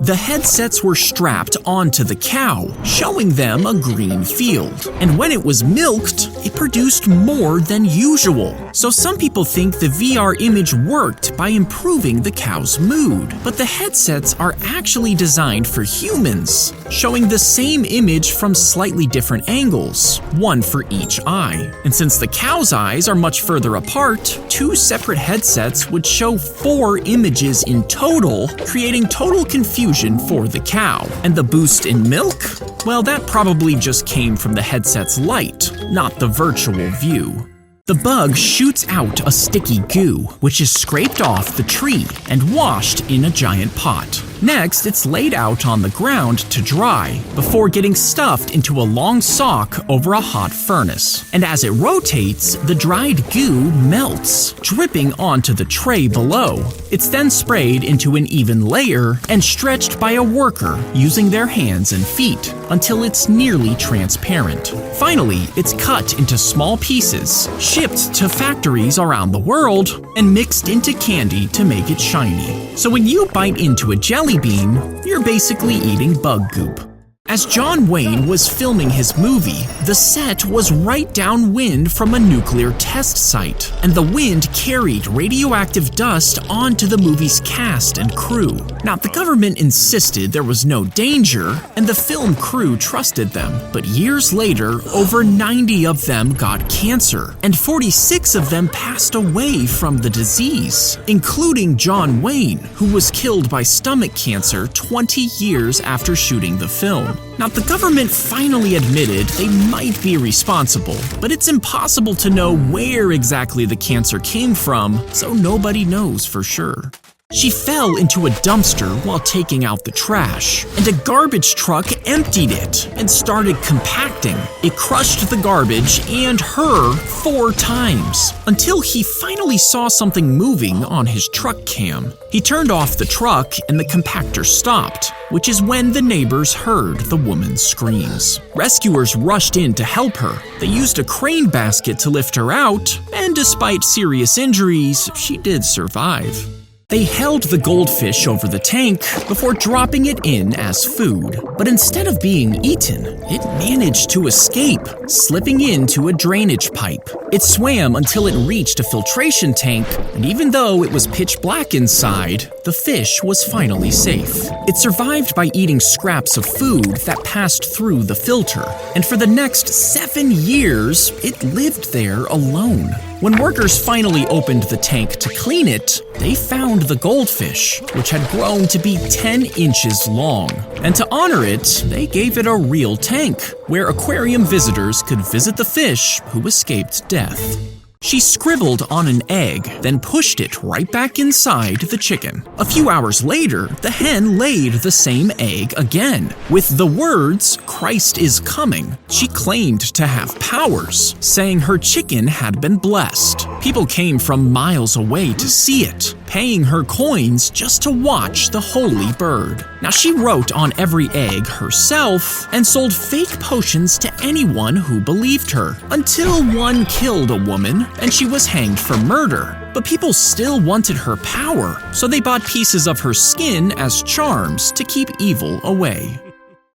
The headsets were strapped onto the cow, showing them a green field. And when it was milked, it produced more than usual. So some people think the VR image worked by improving the cow's mood. But the headsets are actually designed for humans, showing the same image from slightly different angles, one for each eye. And since the cow's eyes are much further apart, 2 separate headsets would show 4 images in total, creating total confusion for the cow. And the boost in milk? Well, that probably just came from the headset's light, not the virtual view. The bug shoots out a sticky goo, which is scraped off the tree and washed in a giant pot. Next, it's laid out on the ground to dry before getting stuffed into a long sock over a hot furnace. And as it rotates, the dried goo melts, dripping onto the tray below. It's then sprayed into an even layer and stretched by a worker using their hands and feet until it's nearly transparent. Finally, it's cut into small pieces, shipped to factories around the world, and mixed into candy to make it shiny. So when you bite into a jelly bean, you're basically eating bug goop. As John Wayne was filming his movie, the set was right downwind from a nuclear test site, and the wind carried radioactive dust onto the movie's cast and crew. Now, the government insisted there was no danger, and the film crew trusted them, but years later, over 90 of them got cancer, and 46 of them passed away from the disease, including John Wayne, who was killed by stomach cancer 20 years after shooting the film. Now, the government finally admitted they might be responsible, but it's impossible to know where exactly the cancer came from, so nobody knows for sure. She fell into a dumpster while taking out the trash, and a garbage truck emptied it and started compacting. It crushed the garbage and her 4 times, until he finally saw something moving on his truck cam. He turned off the truck and the compactor stopped, which is when the neighbors heard the woman's screams. Rescuers rushed in to help her. They used a crane basket to lift her out, and despite serious injuries, she did survive. They held the goldfish over the tank before dropping it in as food. But instead of being eaten, it managed to escape, slipping into a drainage pipe. It swam until it reached a filtration tank, and even though it was pitch black inside, the fish was finally safe. It survived by eating scraps of food that passed through the filter, and for the next 7 years, it lived there alone. When workers finally opened the tank to clean it, they found the goldfish, which had grown to be 10 inches long. And to honor it, they gave it a real tank, where aquarium visitors could visit the fish who escaped death. She scribbled on an egg, then pushed it right back inside the chicken. A few hours later, the hen laid the same egg again. With the words, "Christ is coming," she claimed to have powers, saying her chicken had been blessed. People came from miles away to see it, paying her coins just to watch the holy bird. Now, she wrote on every egg herself and sold fake potions to anyone who believed her, until one killed a woman and she was hanged for murder. But people still wanted her power, so they bought pieces of her skin as charms to keep evil away.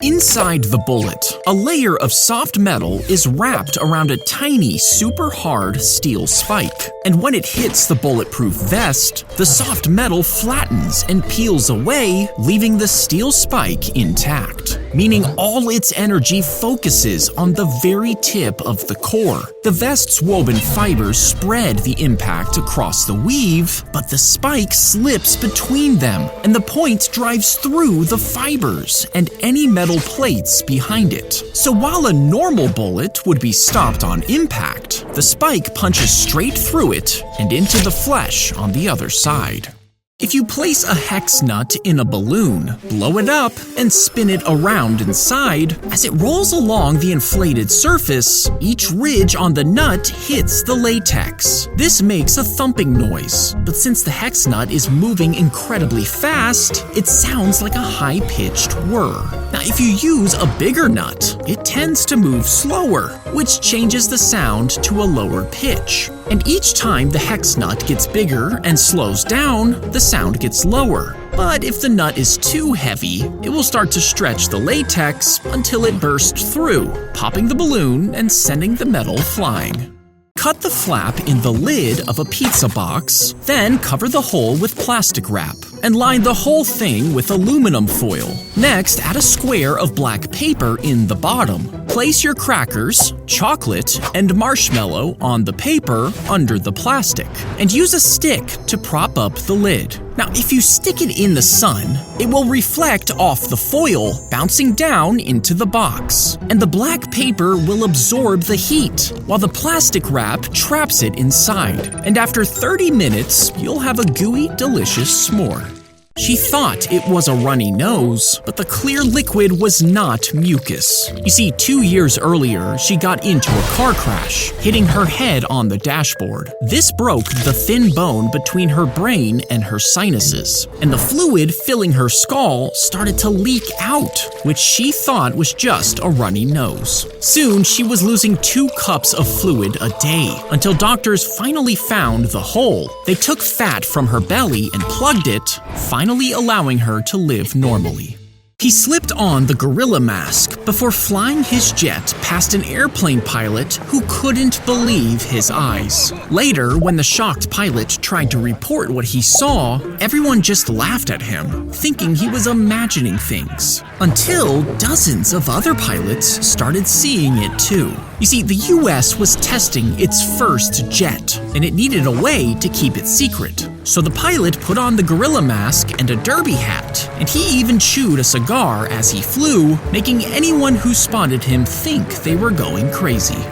Inside the bullet, a layer of soft metal is wrapped around a tiny, super hard steel spike. And when it hits the bulletproof vest, the soft metal flattens and peels away, leaving the steel spike intact, meaning all its energy focuses on the very tip of the core. The vest's woven fibers spread the impact across the weave, but the spike slips between them, and the point drives through the fibers and any metal plates behind it. So while a normal bullet would be stopped on impact, the spike punches straight through it and into the flesh on the other side. If you place a hex nut in a balloon, blow it up, and spin it around inside, as it rolls along the inflated surface, each ridge on the nut hits the latex. This makes a thumping noise, but since the hex nut is moving incredibly fast, it sounds like a high-pitched whir. Now, if you use a bigger nut, it tends to move slower, which changes the sound to a lower pitch. And each time the hex nut gets bigger and slows down, the sound gets lower. But if the nut is too heavy, it will start to stretch the latex until it bursts through, popping the balloon and sending the metal flying. Cut the flap in the lid of a pizza box, then cover the hole with plastic wrap and line the whole thing with aluminum foil. Next, add a square of black paper in the bottom. Place your crackers, chocolate, and marshmallow on the paper under the plastic, and use a stick to prop up the lid. Now, if you stick it in the sun, it will reflect off the foil, bouncing down into the box, and the black paper will absorb the heat, while the plastic wrap traps it inside. And after 30 minutes, you'll have a gooey, delicious s'more. She thought it was a runny nose, but the clear liquid was not mucus. You see, 2 years earlier, she got into a car crash, hitting her head on the dashboard. This broke the thin bone between her brain and her sinuses, and the fluid filling her skull started to leak out, which she thought was just a runny nose. Soon, she was losing 2 cups of fluid a day, until doctors finally found the hole. They took fat from her belly and plugged it, finally allowing her to live normally. He slipped on the gorilla mask before flying his jet past an airplane pilot who couldn't believe his eyes. Later, when the shocked pilot tried to report what he saw, everyone just laughed at him, thinking he was imagining things. Until dozens of other pilots started seeing it too. You see, the US was testing its first jet, and it needed a way to keep it secret. So the pilot put on the gorilla mask and a derby hat, and he even chewed a cigar as he flew, making anyone who spotted him think they were going crazy.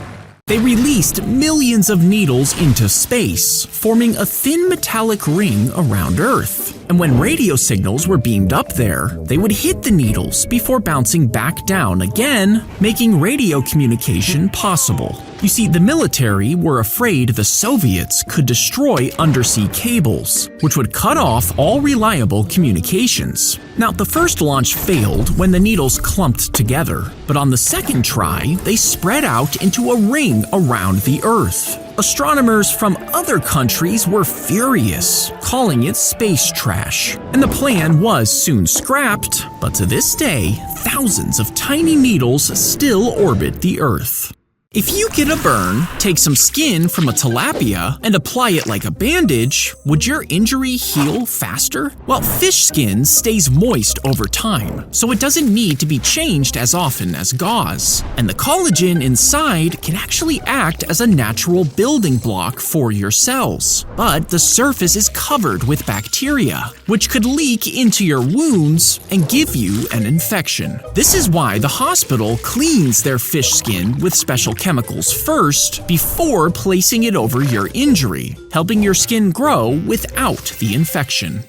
They released millions of needles into space, forming a thin metallic ring around Earth. And when radio signals were beamed up there, they would hit the needles before bouncing back down again, making radio communication possible. You see, the military were afraid the Soviets could destroy undersea cables, which would cut off all reliable communications. Now, the first launch failed when the needles clumped together, but on the second try, they spread out into a ring around the Earth. Astronomers from other countries were furious, calling it space trash. And the plan was soon scrapped, but to this day, thousands of tiny needles still orbit the Earth. If you get a burn, take some skin from a tilapia and apply it like a bandage, would your injury heal faster? Well, fish skin stays moist over time, so it doesn't need to be changed as often as gauze. And the collagen inside can actually act as a natural building block for your cells. But the surface is covered with bacteria, which could leak into your wounds and give you an infection. This is why the hospital cleans their fish skin with special chemicals first before placing it over your injury, helping your skin grow without the infection.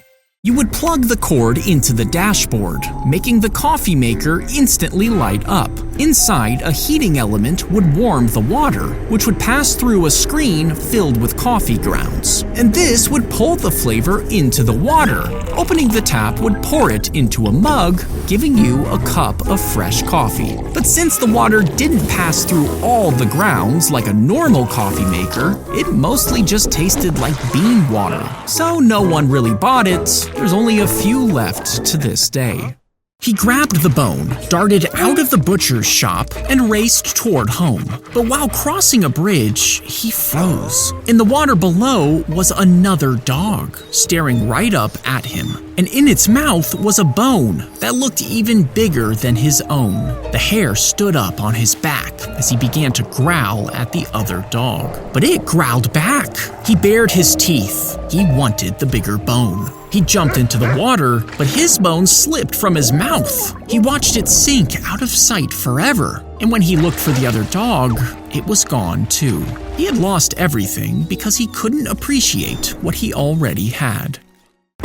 You would plug the cord into the dashboard, making the coffee maker instantly light up. Inside, a heating element would warm the water, which would pass through a screen filled with coffee grounds. And this would pull the flavor into the water. Opening the tap would pour it into a mug, giving you a cup of fresh coffee. But since the water didn't pass through all the grounds like a normal coffee maker, it mostly just tasted like bean water. So no one really bought it. There's only a few left to this day. He grabbed the bone, darted out of the butcher's shop, and raced toward home. But while crossing a bridge, he froze. In the water below was another dog, staring right up at him. And in its mouth was a bone that looked even bigger than his own. The hair stood up on his back as he began to growl at the other dog. But it growled back. He bared his teeth. He wanted the bigger bone. He jumped into the water, but his bone slipped from his mouth. He watched it sink out of sight forever. And when he looked for the other dog, it was gone too. He had lost everything because he couldn't appreciate what he already had.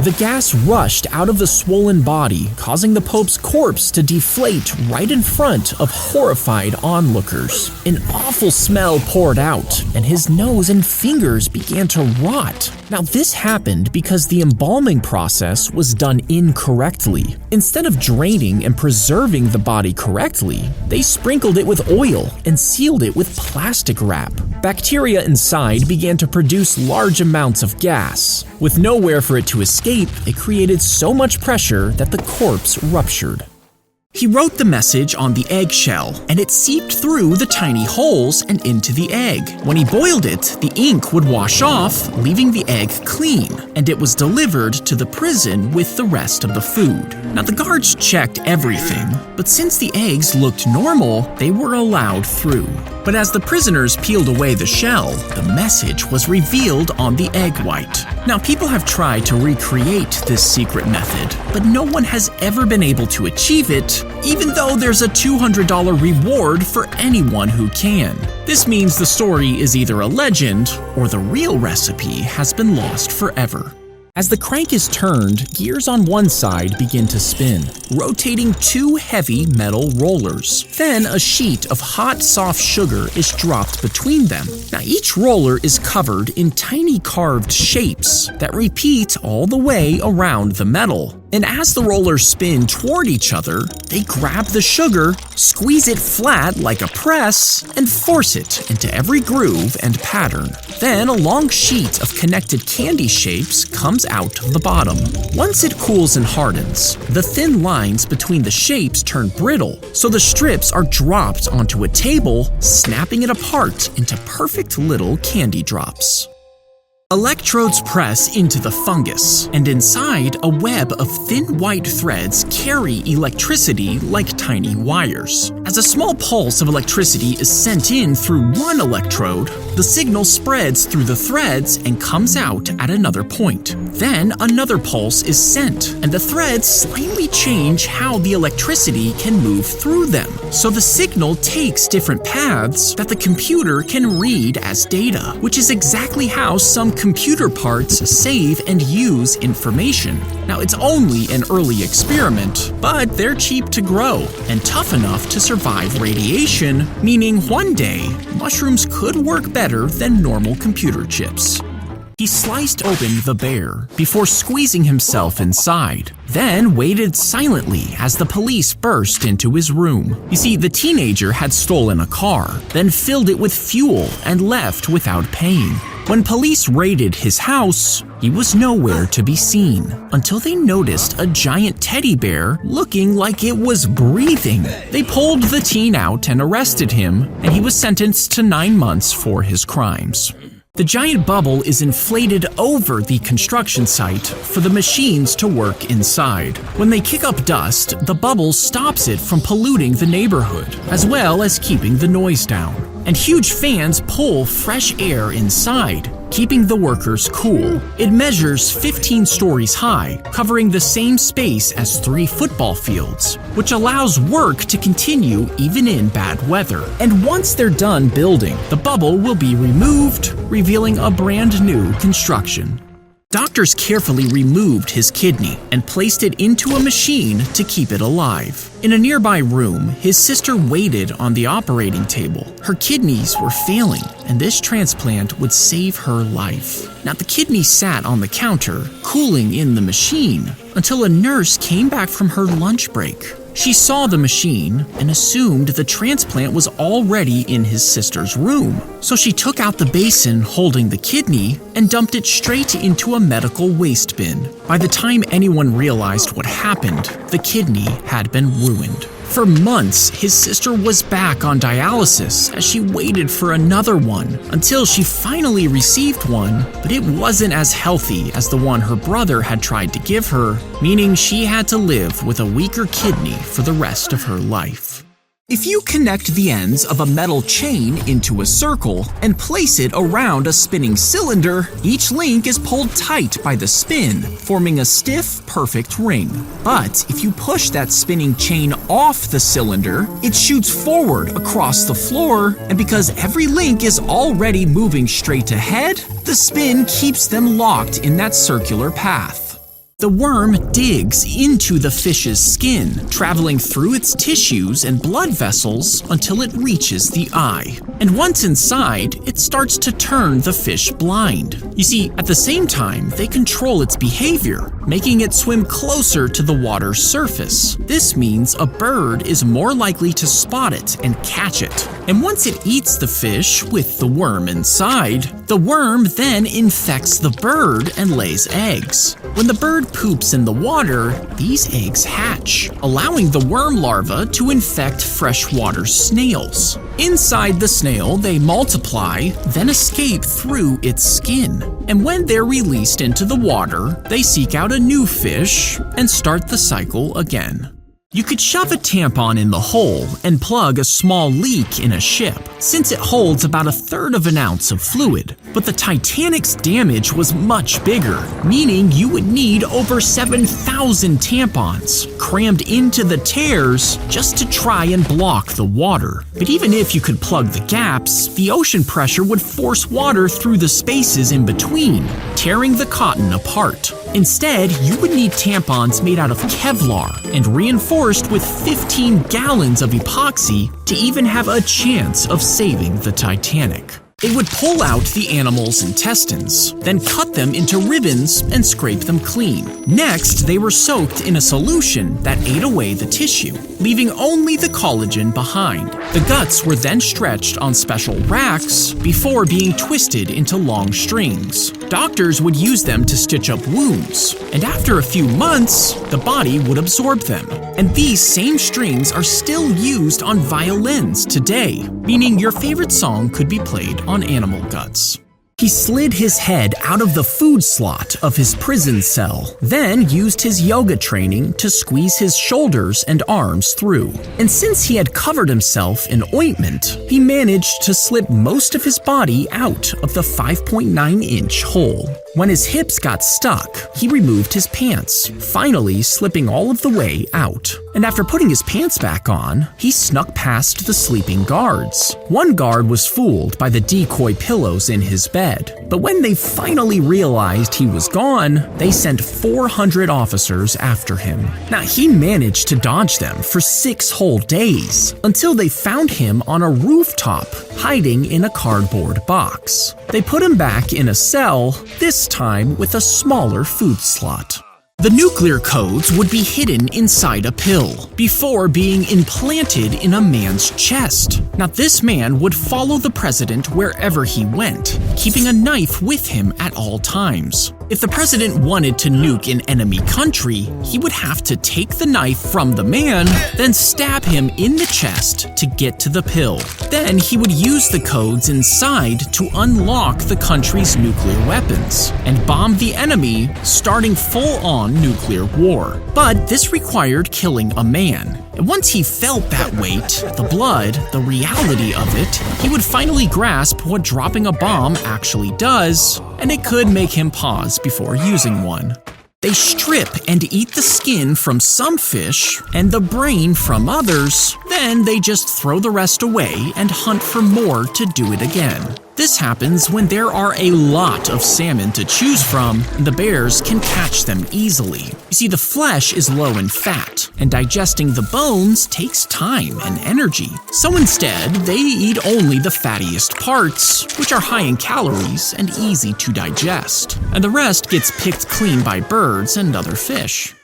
The gas rushed out of the swollen body, causing the Pope's corpse to deflate right in front of horrified onlookers. An awful smell poured out, and his nose and fingers began to rot. Now, this happened because the embalming process was done incorrectly. Instead of draining and preserving the body correctly, they sprinkled it with oil and sealed it with plastic wrap. Bacteria inside began to produce large amounts of gas. With nowhere for it to escape, it created so much pressure that the corpse ruptured. He wrote the message on the eggshell, and it seeped through the tiny holes and into the egg. When he boiled it, the ink would wash off, leaving the egg clean, and it was delivered to the prison with the rest of the food. Now, the guards checked everything, but since the eggs looked normal, they were allowed through. But as the prisoners peeled away the shell, the message was revealed on the egg white. Now, people have tried to recreate this secret method, but no one has ever been able to achieve it, even though there's a $200 reward for anyone who can. This means the story is either a legend or the real recipe has been lost forever. As the crank is turned, gears on one side begin to spin, rotating two heavy metal rollers. Then a sheet of hot, soft sugar is dropped between them. Now, each roller is covered in tiny carved shapes that repeat all the way around the metal. And as the rollers spin toward each other, they grab the sugar, squeeze it flat like a press, and force it into every groove and pattern. Then a long sheet of connected candy shapes comes out of the bottom. Once it cools and hardens, the thin lines between the shapes turn brittle, so the strips are dropped onto a table, snapping it apart into perfect little candy drops. Electrodes press into the fungus, and inside, a web of thin white threads carry electricity like tiny wires. As a small pulse of electricity is sent in through one electrode, the signal spreads through the threads and comes out at another point. Then another pulse is sent, and the threads slightly change how the electricity can move through them. So the signal takes different paths that the computer can read as data, which is exactly how some computer parts save and use information. Now, it's only an early experiment, but they're cheap to grow and tough enough to survive radiation, meaning one day, mushrooms could work better than normal computer chips. He sliced open the bear before squeezing himself inside, then waited silently as the police burst into his room. You see, the teenager had stolen a car, then filled it with fuel and left without paying. When police raided his house, he was nowhere to be seen until they noticed a giant teddy bear looking like it was breathing. They pulled the teen out and arrested him, and he was sentenced to 9 months for his crimes. The giant bubble is inflated over the construction site for the machines to work inside. When they kick up dust, the bubble stops it from polluting the neighborhood, as well as keeping the noise down. And huge fans pull fresh air inside, keeping the workers cool. It measures 15 stories high, covering the same space as 3 football fields, which allows work to continue even in bad weather. And once they're done building, the bubble will be removed, revealing a brand new construction. Doctors carefully removed his kidney and placed it into a machine to keep it alive. In a nearby room, his sister waited on the operating table. Her kidneys were failing, and this transplant would save her life. Now, the kidney sat on the counter, cooling in the machine, until a nurse came back from her lunch break. She saw the machine and assumed the transplant was already in his sister's room. So she took out the basin holding the kidney and dumped it straight into a medical waste bin. By the time anyone realized what happened, the kidney had been ruined. For months, his sister was back on dialysis as she waited for another one until she finally received one, but it wasn't as healthy as the one her brother had tried to give her, meaning she had to live with a weaker kidney for the rest of her life. If you connect the ends of a metal chain into a circle and place it around a spinning cylinder, each link is pulled tight by the spin, forming a stiff, perfect ring. But if you push that spinning chain off the cylinder, it shoots forward across the floor, and because every link is already moving straight ahead, the spin keeps them locked in that circular path. The worm digs into the fish's skin, traveling through its tissues and blood vessels until it reaches the eye. And once inside, it starts to turn the fish blind. You see, at the same time, they control its behavior, making it swim closer to the water's surface. This means a bird is more likely to spot it and catch it. And once it eats the fish with the worm inside, the worm then infects the bird and lays eggs. When the bird poops in the water, these eggs hatch, allowing the worm larva to infect freshwater snails. Inside the snail, they multiply, then escape through its skin. And when they're released into the water, they seek out a new fish and start the cycle again. You could shove a tampon in the hole and plug a small leak in a ship, since it holds about 1/3 of an ounce of fluid. But the Titanic's damage was much bigger, meaning you would need over 7,000 tampons crammed into the tears just to try and block the water. But even if you could plug the gaps, the ocean pressure would force water through the spaces in between, tearing the cotton apart. Instead, you would need tampons made out of Kevlar and reinforced with 15 gallons of epoxy to even have a chance of saving the Titanic. They would pull out the animal's intestines, then cut them into ribbons and scrape them clean. Next, they were soaked in a solution that ate away the tissue, leaving only the collagen behind. The guts were then stretched on special racks before being twisted into long strings. Doctors would use them to stitch up wounds, and after a few months, the body would absorb them. And these same strings are still used on violins today, meaning your favorite song could be played on animal guts. He slid his head out of the food slot of his prison cell, then used his yoga training to squeeze his shoulders and arms through. And since he had covered himself in ointment, he managed to slip most of his body out of the 5.9-inch hole. When his hips got stuck, he removed his pants, finally slipping all of the way out. And after putting his pants back on, he snuck past the sleeping guards. One guard was fooled by the decoy pillows in his bed, but when they finally realized he was gone, they sent 400 officers after him. Now, he managed to dodge them for 6 whole days, until they found him on a rooftop, hiding in a cardboard box. They put him back in a cell, this time with a smaller food slot. The nuclear codes would be hidden inside a pill before being implanted in a man's chest. Now, this man would follow the president wherever he went, keeping a knife with him at all times. If the president wanted to nuke an enemy country, he would have to take the knife from the man, then stab him in the chest to get to the pill. Then he would use the codes inside to unlock the country's nuclear weapons and bomb the enemy, starting full-on nuclear war. But this required killing a man. And once he felt that weight, the blood, the reality of it, he would finally grasp what dropping a bomb actually does, and it could make him pause before using one. They strip and eat the skin from some fish and the brain from others, then they just throw the rest away and hunt for more to do it again. This happens when there are a lot of salmon to choose from, and the bears can catch them easily. You see, the flesh is low in fat, and digesting the bones takes time and energy. So instead, they eat only the fattiest parts, which are high in calories and easy to digest, and the rest gets picked clean by birds and other fish.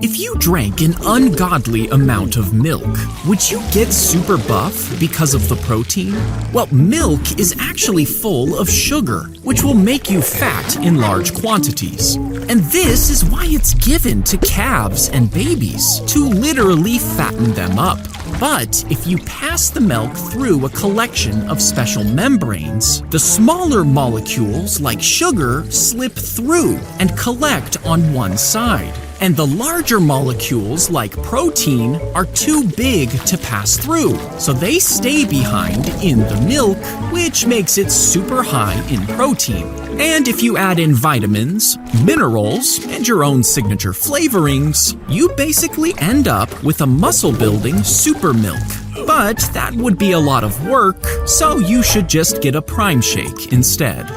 If you drank an ungodly amount of milk, would you get super buff because of the protein? Well, milk is actually full of sugar, which will make you fat in large quantities. And this is why it's given to calves and babies, to literally fatten them up. But if you pass the milk through a collection of special membranes, the smaller molecules like sugar slip through and collect on one side. And the larger molecules, like protein, are too big to pass through, so they stay behind in the milk, which makes it super high in protein. And if you add in vitamins, minerals, and your own signature flavorings, you basically end up with a muscle-building super milk. But that would be a lot of work, so you should just get a Prime Shake instead.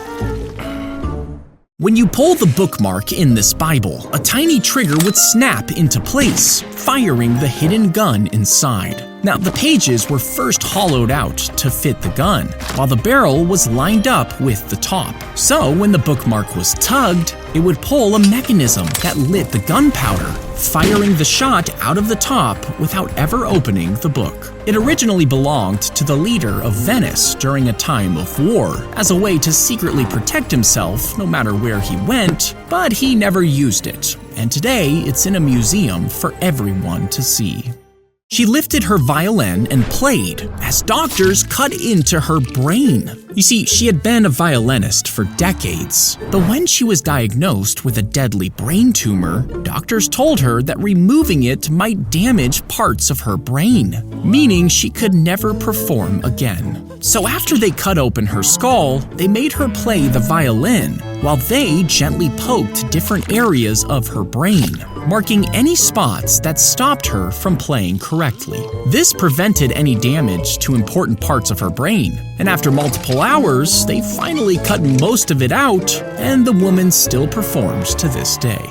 When you pull the bookmark in this Bible, a tiny trigger would snap into place, firing the hidden gun inside. Now, the pages were first hollowed out to fit the gun, while the barrel was lined up with the top. So, when the bookmark was tugged, it would pull a mechanism that lit the gunpowder, firing the shot out of the top without ever opening the book. It originally belonged to the leader of Venice during a time of war, as a way to secretly protect himself no matter where he went, but he never used it, and today it's in a museum for everyone to see. She lifted her violin and played as doctors cut into her brain. You see, she had been a violinist for decades, but when she was diagnosed with a deadly brain tumor, doctors told her that removing it might damage parts of her brain, meaning she could never perform again. So after they cut open her skull, they made her play the violin while they gently poked different areas of her brain, marking any spots that stopped her from playing correctly. This prevented any damage to important parts of her brain, and after multiple hours, they finally cut most of it out, and the woman still performs to this day.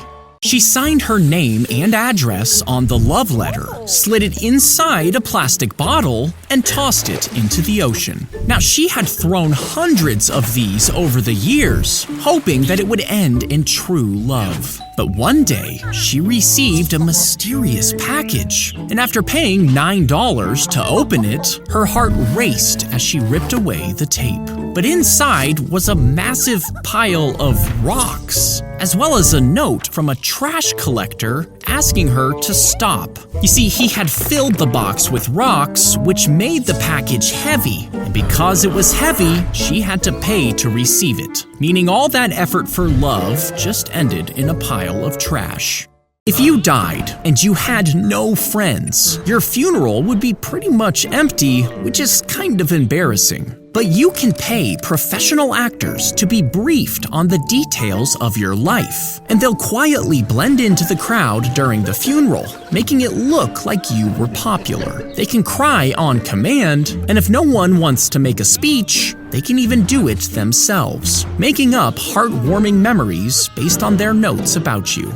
She signed her name and address on the love letter, slid it inside a plastic bottle, and tossed it into the ocean. Now, she had thrown hundreds of these over the years, hoping that it would end in true love. But one day, she received a mysterious package, and after paying $9 to open it, her heart raced as she ripped away the tape. But inside was a massive pile of rocks, as well as a note from a trash collector asking her to stop. You see, he had filled the box with rocks, which made the package heavy, and because it was heavy, she had to pay to receive it, meaning all that effort for love just ended in a pile of trash. If you died and you had no friends, your funeral would be pretty much empty, which is kind of embarrassing. But you can pay professional actors to be briefed on the details of your life, and they'll quietly blend into the crowd during the funeral, making it look like you were popular. They can cry on command, and if no one wants to make a speech, they can even do it themselves, making up heartwarming memories based on their notes about you.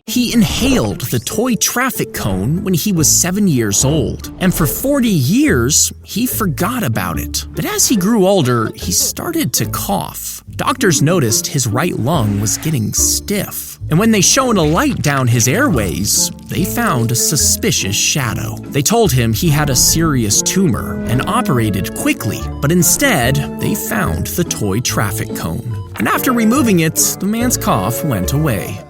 He inhaled the toy traffic cone when he was 7 years old, and for 40 years, he forgot about it. But as he grew older, he started to cough. Doctors noticed his right lung was getting stiff, and when they shone a light down his airways, they found a suspicious shadow. They told him he had a serious tumor and operated quickly, but instead, they found the toy traffic cone. And after removing it, the man's cough went away.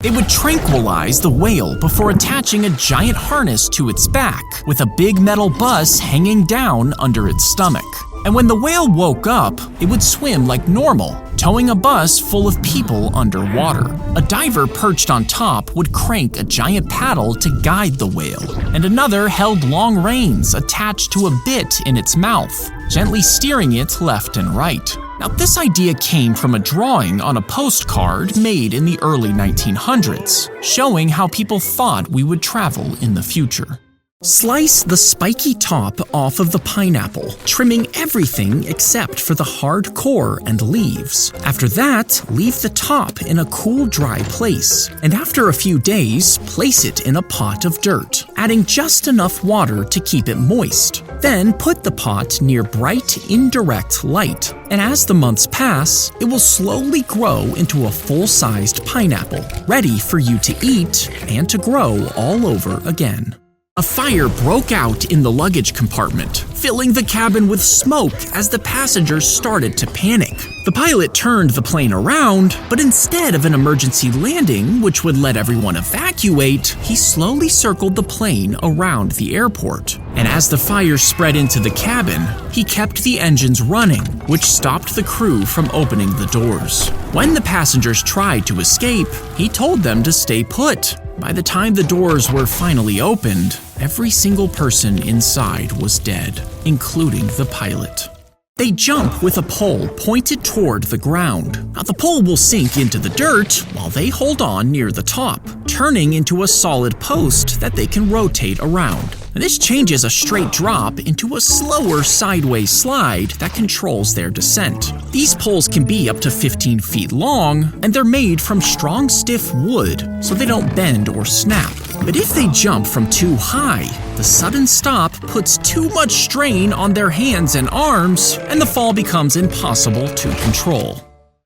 They would tranquilize the whale before attaching a giant harness to its back, with a big metal bus hanging down under its stomach. And when the whale woke up, it would swim like normal, towing a bus full of people underwater. A diver perched on top would crank a giant paddle to guide the whale, and another held long reins attached to a bit in its mouth, gently steering it left and right. Now, this idea came from a drawing on a postcard made in the early 1900s, showing how people thought we would travel in the future. Slice the spiky top off of the pineapple, trimming everything except for the hard core and leaves. After that, leave the top in a cool, dry place, and after a few days, place it in a pot of dirt, adding just enough water to keep it moist. Then put the pot near bright, indirect light, and as the months pass, it will slowly grow into a full-sized pineapple, ready for you to eat and to grow all over again. A fire broke out in the luggage compartment, filling the cabin with smoke as the passengers started to panic. The pilot turned the plane around, but instead of an emergency landing, which would let everyone evacuate, he slowly circled the plane around the airport. And as the fire spread into the cabin, he kept the engines running, which stopped the crew from opening the doors. When the passengers tried to escape, he told them to stay put. By the time the doors were finally opened, every single person inside was dead, including the pilot. They jump with a pole pointed toward the ground. Now, the pole will sink into the dirt while they hold on near the top, turning into a solid post that they can rotate around. And this changes a straight drop into a slower sideways slide that controls their descent. These poles can be up to 15 feet long, and they're made from strong, stiff wood, so they don't bend or snap. But if they jump from too high, the sudden stop puts too much strain on their hands and arms, and the fall becomes impossible to control.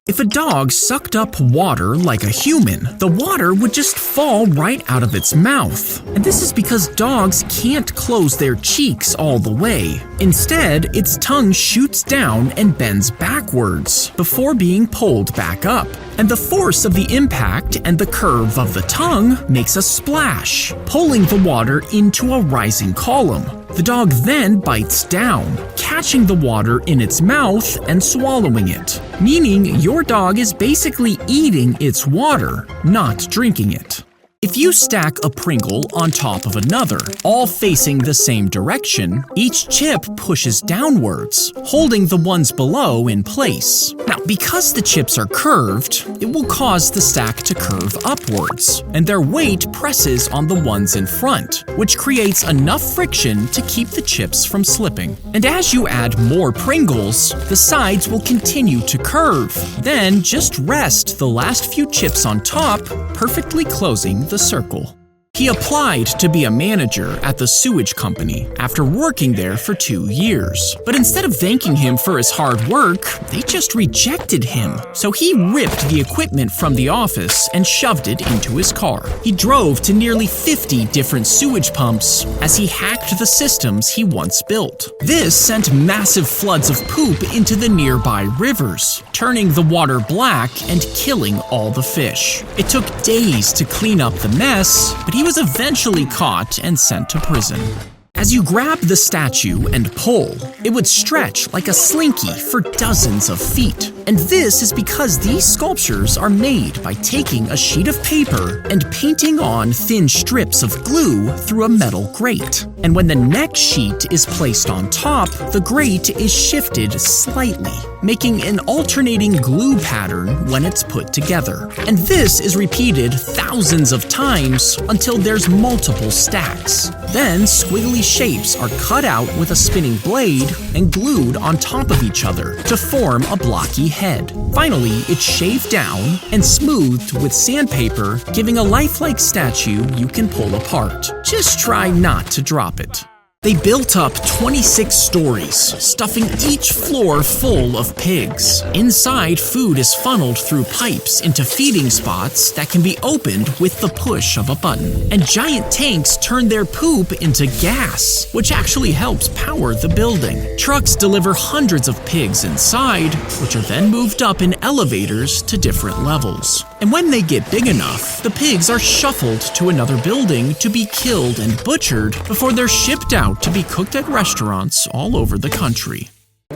If a dog sucked up water like a human, the water would just fall right out of its mouth. And this is because dogs can't close their cheeks all the way. Instead, its tongue shoots down and bends backwards before being pulled back up. And the force of the impact and the curve of the tongue makes a splash, pulling the water into a rising column. The dog then bites down, catching the water in its mouth and swallowing it, meaning your dog is basically eating its water, not drinking it. If you stack a Pringle on top of another, all facing the same direction, each chip pushes downwards, holding the ones below in place. Now, because the chips are curved, it will cause the stack to curve upwards, and their weight presses on the ones in front, which creates enough friction to keep the chips from slipping. And as you add more Pringles, the sides will continue to curve. Then just rest the last few chips on top, perfectly closing the circle. He applied to be a manager at the sewage company after working there for 2 years. But instead of thanking him for his hard work, they just rejected him. So he ripped the equipment from the office and shoved it into his car. He drove to nearly 50 different sewage pumps as he hacked the systems he once built. This sent massive floods of poop into the nearby rivers, turning the water black and killing all the fish. It took days to clean up the mess, but he was eventually caught and sent to prison. As you grab the statue and pull, it would stretch like a slinky for dozens of feet. And this is because these sculptures are made by taking a sheet of paper and painting on thin strips of glue through a metal grate. And when the next sheet is placed on top, the grate is shifted slightly, making an alternating glue pattern when it's put together. And this is repeated thousands of times until there's multiple stacks. Then squiggly shapes are cut out with a spinning blade and glued on top of each other to form a blocky head. Finally, it's shaved down and smoothed with sandpaper, giving a lifelike statue you can pull apart. Just try not to drop it. They built up 26 stories, stuffing each floor full of pigs. Inside, food is funneled through pipes into feeding spots that can be opened with the push of a button. And giant tanks turn their poop into gas, which actually helps power the building. Trucks deliver hundreds of pigs inside, which are then moved up in elevators to different levels. And when they get big enough, the pigs are shuffled to another building to be killed and butchered before they're shipped out to be cooked at restaurants all over the country.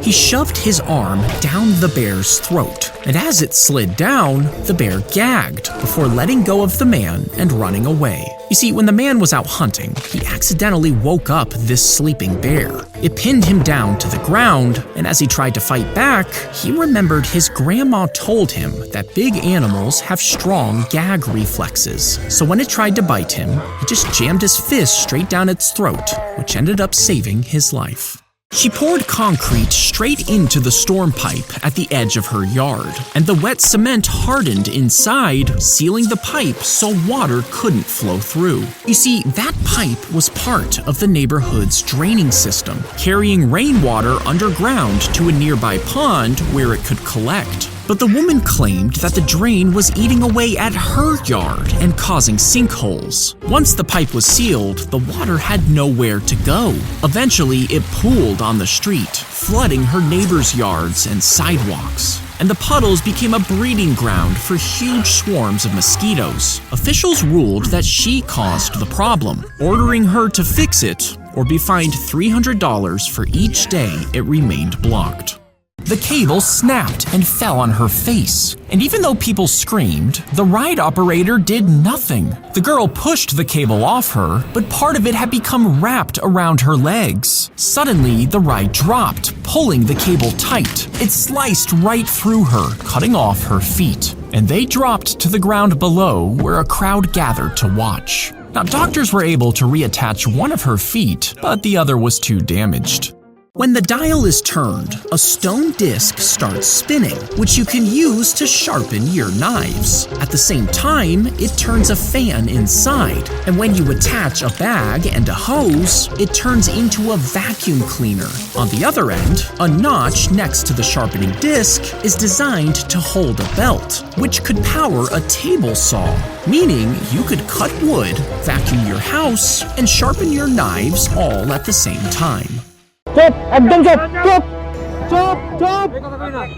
He shoved his arm down the bear's throat, and as it slid down, the bear gagged before letting go of the man and running away. You see, when the man was out hunting, he accidentally woke up this sleeping bear. It pinned him down to the ground, and as he tried to fight back, he remembered his grandma told him that big animals have strong gag reflexes. So when it tried to bite him, he just jammed his fist straight down its throat, which ended up saving his life. She poured concrete straight into the storm pipe at the edge of her yard, and the wet cement hardened inside, sealing the pipe so water couldn't flow through. You see, that pipe was part of the neighborhood's draining system, carrying rainwater underground to a nearby pond where it could collect. But the woman claimed that the drain was eating away at her yard and causing sinkholes. Once the pipe was sealed, the water had nowhere to go. Eventually, it pooled on the street, flooding her neighbors' yards and sidewalks. And the puddles became a breeding ground for huge swarms of mosquitoes. Officials ruled that she caused the problem, ordering her to fix it or be fined $300 for each day it remained blocked. The cable snapped and fell on her face, and even though people screamed, the ride operator did nothing. The girl pushed the cable off her, but part of it had become wrapped around her legs. Suddenly, the ride dropped, pulling the cable tight. It sliced right through her, cutting off her feet, and they dropped to the ground below where a crowd gathered to watch. Now, doctors were able to reattach one of her feet, but the other was too damaged. When the dial is turned, a stone disc starts spinning, which you can use to sharpen your knives. At the same time, it turns a fan inside, and when you attach a bag and a hose, it turns into a vacuum cleaner. On the other end, a notch next to the sharpening disc is designed to hold a belt, which could power a table saw, meaning you could cut wood, vacuum your house, and sharpen your knives all at the same time. চুপ একদম চুপ চুপ চুপ চুপ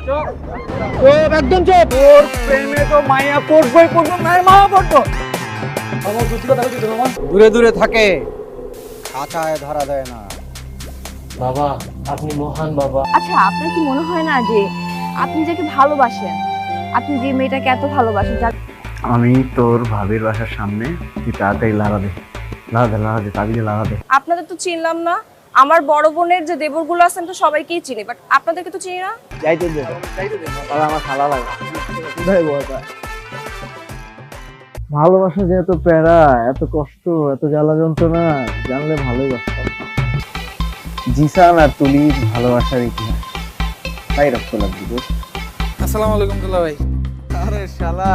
চুপ একদম চুপ ওর প্রেমে তো মায়া পড়বই পড়বো মায়ের মা পড়বো আমার সত্যি কথা বলছি মামা দূরে দূরে থাকে খাঁচায় ধরা দেয় না বাবা আপনি মহান বাবা আচ্ছা আপনার কি মনে হয় না যে আপনি যাকে ভালোবাসেন আপনি যে মেয়েটাকে এত ভালোবাসেন আমি তোর ভাবির বাসার সামনে তুই তাড়াতাড়ি লাগা দে তাবিজে লাগা দে আপনাদের তো চিনলাম না আমার বড় বোনের যে দেবরগুলো আছেন তো সবাইকেই চিনি বাট আপনাদেরকে তো চিনি না যাইতে দে বাবা আমার খালা লাগে কোথায় বলতা ভালোবাসা যে এত প্যারা এত কষ্ট এত জ্বালা যন্ত্রণা জানলে ভালোই বাসতাম জিসান আর তুলির ভালোবাসার ইতিহাস তাই রক্ত লাগবে আসসালামু আলাইকুম দুলা ভাই আরে শালা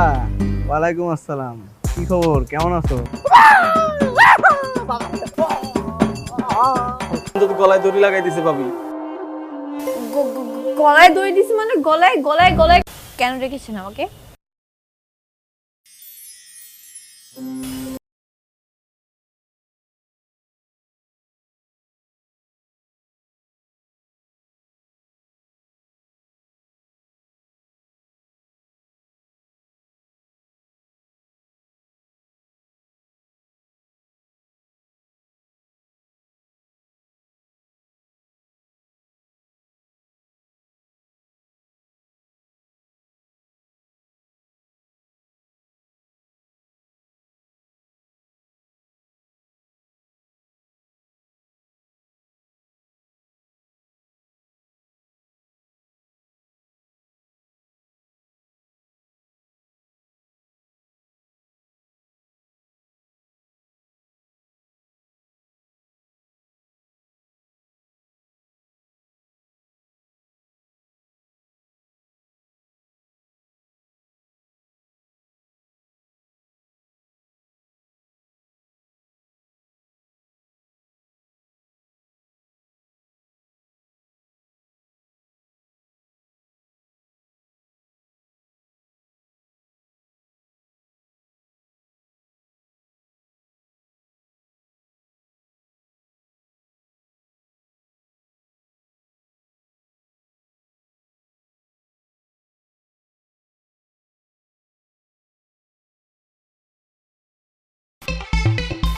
ওয়ালাইকুম আসসালাম কি খবর কেমন আছো গলায় দড়ি লাগাই দিছে ভাবি গলায় দড়ি দিছি মানে গলায় গলায় গলায় কেন রেখেছেন আমাকে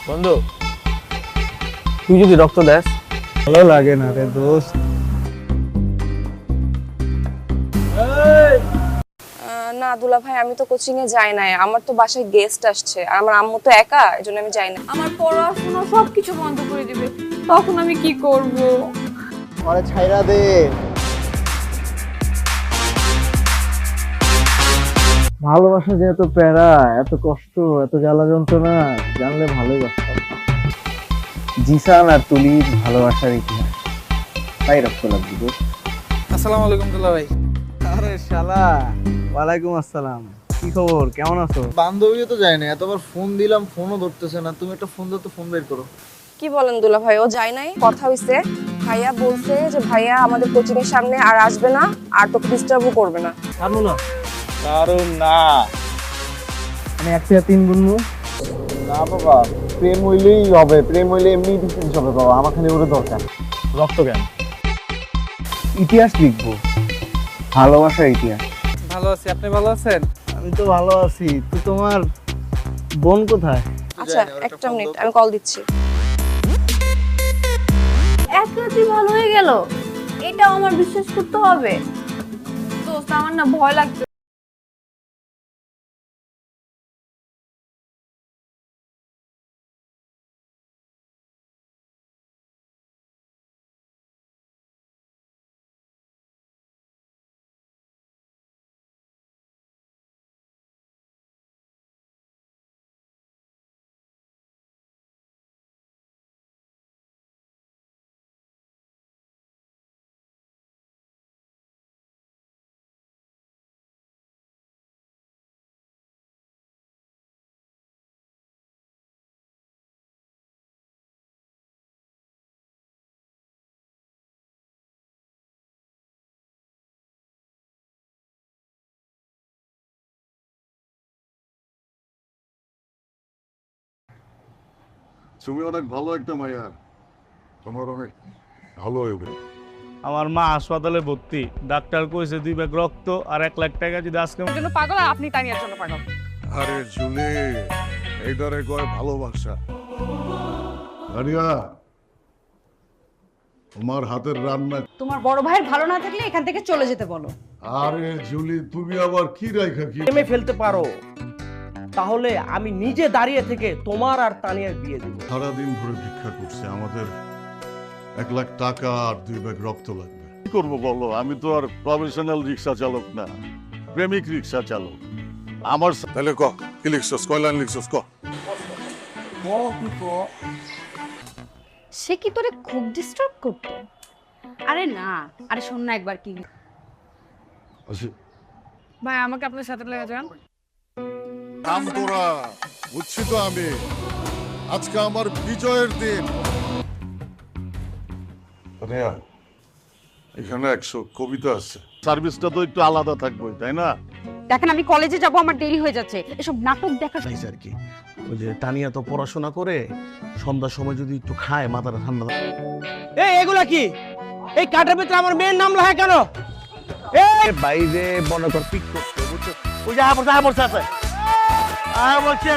বন্ধু তুই যদি রক্ত দেস ভালো লাগে না রে দোস্ত না দুলা ভাই আমি তো কোচিং এ যাই নাই আমার তো বাসায় গেস্ট আসছে আর আমার আম্মু তো একা এজন্য আমি যাই না আমার পড়াশোনা সবকিছু বন্ধ করে দিবে তখন আমি কি করব আরে ছাইরা দে ভালোবাসা যে এত প্যারা এত কষ্ট এত জ্বালা যন্ত্রণা জানলে ভালোই বাসতাম জিসান আর তুলির ভালোবাসার ইতিহাস তাই রক্ত লাগবে আসসালামু আলাইকুম দুলা ভাই আরে শালা ওয়ালাইকুম আসসালাম কি খবর কেমন আছো বান্ধবীও তো যায় না এতবার ফোন দিলাম ফোনও ধরতেছে না তুমি একটা ফোন দাও তো ফোন বের করো কি বলেন দুলা ভাই ও যায় নাই কথা হইছে ভাইয়া বলছে যে ভাইয়া আমাদের কোচিং এর সামনে আর আসবে না আর তোকে ডিস্টার্বও করবে না জানো না দারুণ না আমি 1 থেকে 3 গুনমু না বাবা প্রেম হইলেই হবে প্রেম হইলে এমনি ডিফারেন্স হবে বাবা আমার খালি ওরে দরকার রক্ত কেন ইতিহাস লিখবো ভালোবাসার ইতিহাস ভালো আছি আপনি ভালো আছেন আমি তো ভালো আছি তুই তোমার বোন কোথায় আচ্ছা একটা মিনিট আমি কল দিচ্ছি এক রাতে ভালো হয়ে গেল এটাও আমার বিশ্বাস করতে হবে দোস্ত আমার না ভয় লাগছে তুমি অনেক ভালো একটা মাইয়া, তোমার অনেক ভালো হবে। আমার মা হাসপাতালে ভর্তি, ডাক্তার কইছে 2 ব্যাগ রক্ত আর 1 লাখ টাকা যদি আজকে জন্য পাগল আর আপনি তানিয়ার জন্য পাগল। আরে জুলি, এইটারে কয় ভালোবাসা। আরিয়া, তোমার হাতের রান্না। তোমার বড় ভাইয়ের ভালো না থাকলে এখান থেকে চলে যেতে বলো। আরে জুলি, তুমি আবার কি রাইখা কি প্রেমে ফেলতে পারো তাহলে আমি নিজে দাঁড়িয়ে থেকে তোমার আর তানিয়ার বিয়ে দিব। সারাদিন ধরে ভিক্ষা করছে, আমাদের 1 লাখ টাকা আর 2 ব্যাগ রক্ত লাগবে। কি করবো বলো, আমি তো আর প্রফেশনাল রিক্সা চালক না, প্রেমিক রিক্সা চালক। আমার তাহলে ক কি লিখছস, কয় লাইন লিখছস ক। সে কি তোরে খুব ডিস্টার্ব করতো? আরে না, আরে শোন না একবার কি। আচ্ছা ভাই আমাকে আপনার সাথে লেগে যান। কাম তোরা, বুঝছি তো আমি, আজকে আমার বিজয়ের দিন। এখানে 100 কবিতা আছে, সার্ভিসটা তো একটু আলাদা থাকবে, তাই না? দেখেন আমি কলেজে যাব, আমার দেরি হয়ে যাচ্ছে, এসব নাটক দেখা চাইছে আর কি। ওই যে তানিয়া তো পড়াশোনা করে সন্ধ্যার সময় যদি একটু খায় মাথাটা ঠান্ডা। এই এগুলা কি? এই কার্ডের ভিতরে আমার মেয়ের নাম লেখা কেন? এই বাইরে মনে কর পিক করতে, বুঝছো? ওই যে আবার আছে বলছে